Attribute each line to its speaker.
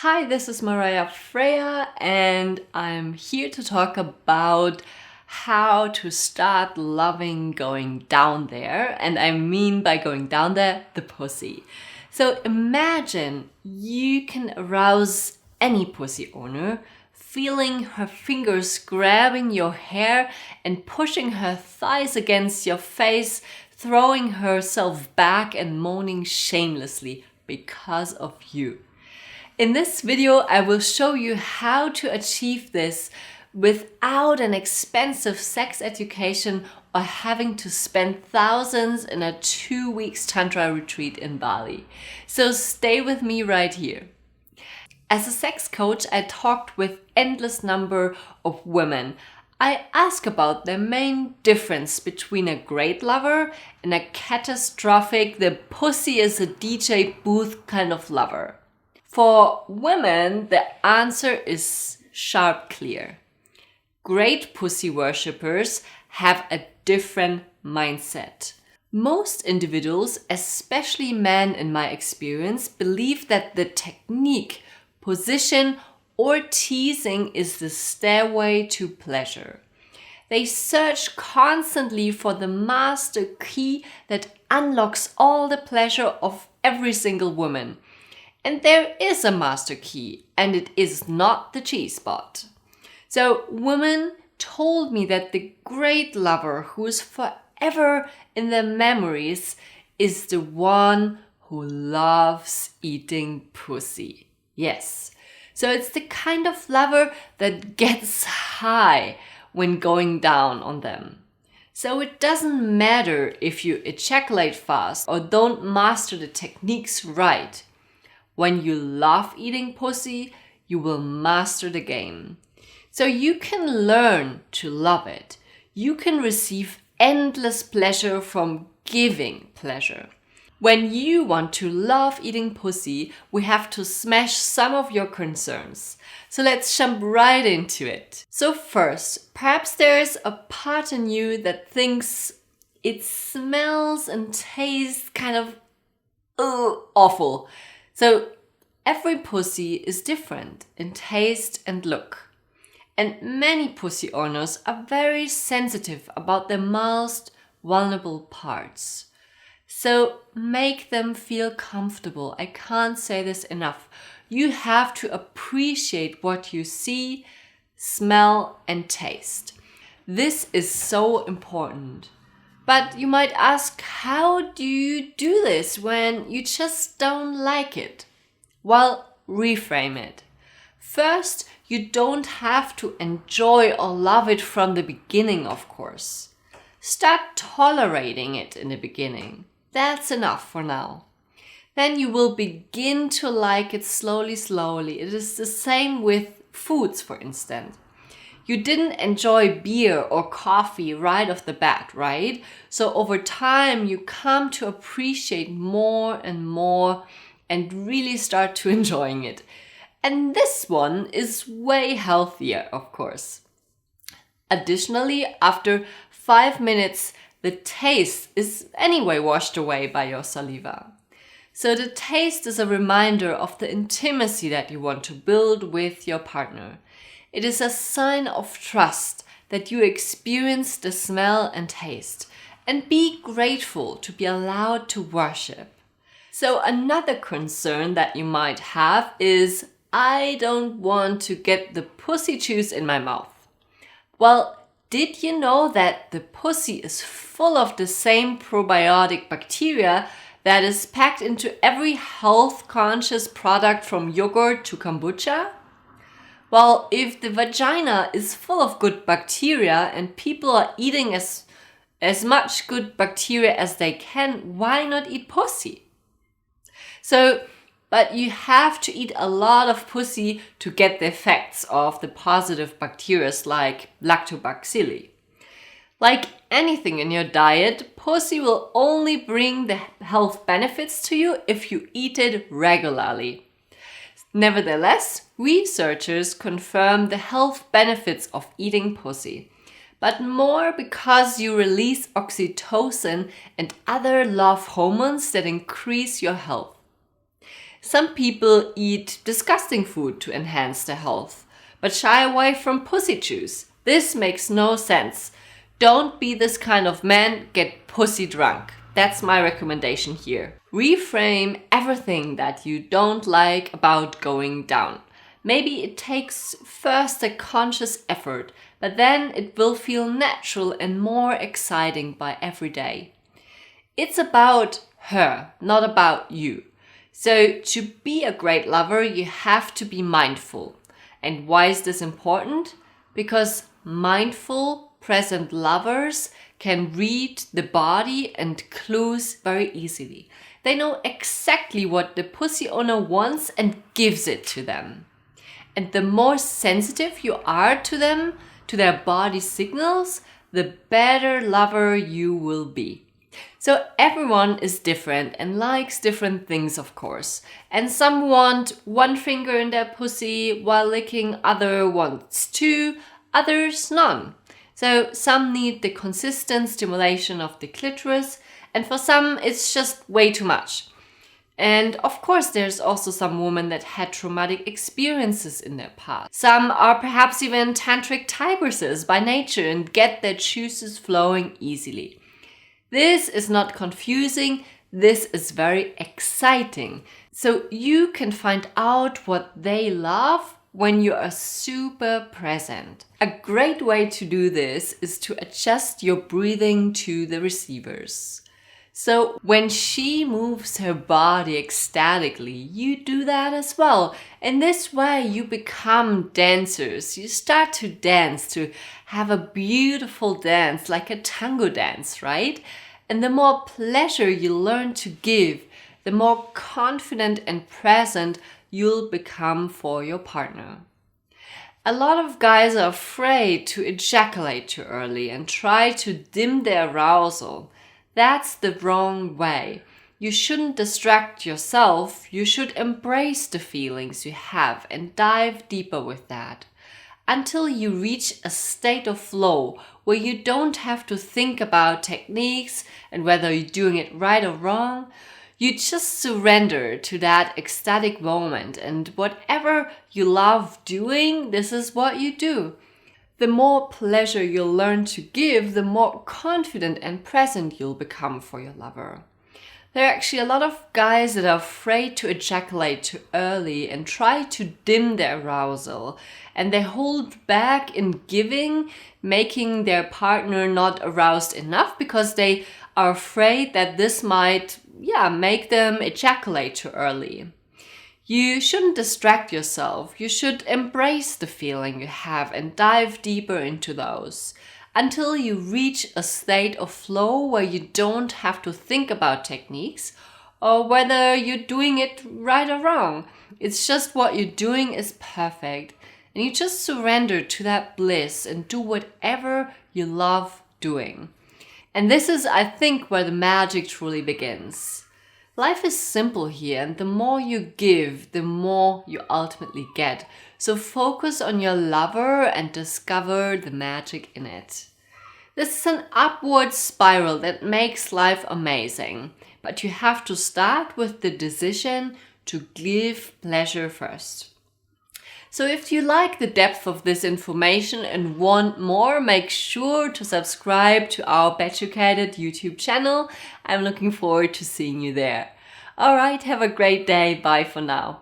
Speaker 1: Hi, this is Mariah Freya, and I'm here to talk about how to start loving going down there. And I mean by going down there, the pussy. So imagine you can arouse any pussy owner, feeling her fingers grabbing your hair and pushing her thighs against your face, throwing herself back and moaning shamelessly because of you. In this video, I will show you how to achieve this without an expensive sex education or having to spend thousands in a 2 weeks Tantra retreat in Bali. So stay with me right here. As a sex coach, I talked with endless number of women. I ask about the main difference between a great lover and a catastrophic, the pussy is a DJ booth kind of lover. For women, the answer is sharp clear. Great pussy worshippers have a different mindset. Most individuals, especially men in my experience, believe that the technique, position, or teasing is the stairway to pleasure. They search constantly for the master key that unlocks all the pleasure of every single woman. And there is a master key, and it is not the G-spot. So women told me that the great lover who is forever in their memories is the one who loves eating pussy. Yes. So it's the kind of lover that gets high when going down on them. So it doesn't matter if you ejaculate fast or don't master the techniques right. When you love eating pussy, you will master the game. So you can learn to love it. You can receive endless pleasure from giving pleasure. When you want to love eating pussy, we have to smash some of your concerns. So let's jump right into it. So first, perhaps there's a part in you that thinks it smells and tastes kind of awful. So every pussy is different in taste and look. And many pussy owners are very sensitive about their most vulnerable parts. So make them feel comfortable. I can't say this enough. You have to appreciate what you see, smell, and taste. This is so important. But you might ask, how do you do this when you just don't like it? Well, reframe it. First, you don't have to enjoy or love it from the beginning, of course. Start tolerating it in the beginning. That's enough for now. Then you will begin to like it slowly. It is the same with foods, for instance. You didn't enjoy beer or coffee right off the bat, right? So over time, you come to appreciate more and more and really start to enjoying it. And this one is way healthier, of course. Additionally, after 5 minutes, the taste is anyway washed away by your saliva. So the taste is a reminder of the intimacy that you want to build with your partner. It is a sign of trust that you experience the smell and taste, and be grateful to be allowed to worship. So another concern that you might have is, I don't want to get the pussy juice in my mouth. Well, did you know that the pussy is full of the same probiotic bacteria that is packed into every health-conscious product from yogurt to kombucha? Well, if the vagina is full of good bacteria and people are eating as much good bacteria as they can, why not eat pussy? But you have to eat a lot of pussy to get the effects of the positive bacteria like lactobacilli. Like anything in your diet, pussy will only bring the health benefits to you if you eat it regularly. Nevertheless, researchers confirm the health benefits of eating pussy, but more because you release oxytocin and other love hormones that increase your health. Some people eat disgusting food to enhance their health, but shy away from pussy juice. This makes no sense. Don't be this kind of man, get pussy drunk. That's my recommendation here. Reframe everything that you don't like about going down. Maybe it takes first a conscious effort, but then it will feel natural and more exciting by every day. It's about her, not about you. So to be a great lover, you have to be mindful. And why is this important? Because mindful, present lovers can read the body and clues very easily. They know exactly what the pussy owner wants and gives it to them. And the more sensitive you are to them, to their body signals, the better lover you will be. So everyone is different and likes different things, of course. And some want one finger in their pussy while licking, other wants two, others none. So some need the consistent stimulation of the clitoris, and for some it's just way too much. And of course there's also some women that had traumatic experiences in their past. Some are perhaps even tantric tigresses by nature and get their juices flowing easily. This is not confusing, this is very exciting. So you can find out what they love when you are super present. A great way to do this is to adjust your breathing to the receivers. So when she moves her body ecstatically, you do that as well. In this way, you become dancers. You start to dance, to have a beautiful dance, like a tango dance, right? And the more pleasure you learn to give, the more confident and present you'll become for your partner. A lot of guys are afraid to ejaculate too early and try to dim their arousal. That's the wrong way. You shouldn't distract yourself. You should embrace the feelings you have and dive deeper with that. Until you reach a state of flow where you don't have to think about techniques and whether you're doing it right or wrong. You just surrender to that ecstatic moment, and whatever you love doing, this is what you do. The more pleasure you'll learn to give, the more confident and present you'll become for your lover. There are actually a lot of guys that are afraid to ejaculate too early and try to dim their arousal, and they hold back in giving, making their partner not aroused enough because they are afraid that this might make them ejaculate too early. You shouldn't distract yourself. You should embrace the feeling you have and dive deeper into those until you reach a state of flow where you don't have to think about techniques or whether you're doing it right or wrong. It's just what you're doing is perfect, and you just surrender to that bliss and do whatever you love doing. And this is, I think, where the magic truly begins. Life is simple here, and the more you give, the more you ultimately get. So focus on your lover and discover the magic in it. This is an upward spiral that makes life amazing, but you have to start with the decision to give pleasure first. So if you like the depth of this information and want more, make sure to subscribe to our Beducated YouTube channel. I'm looking forward to seeing you there. Alright, have a great day. Bye for now.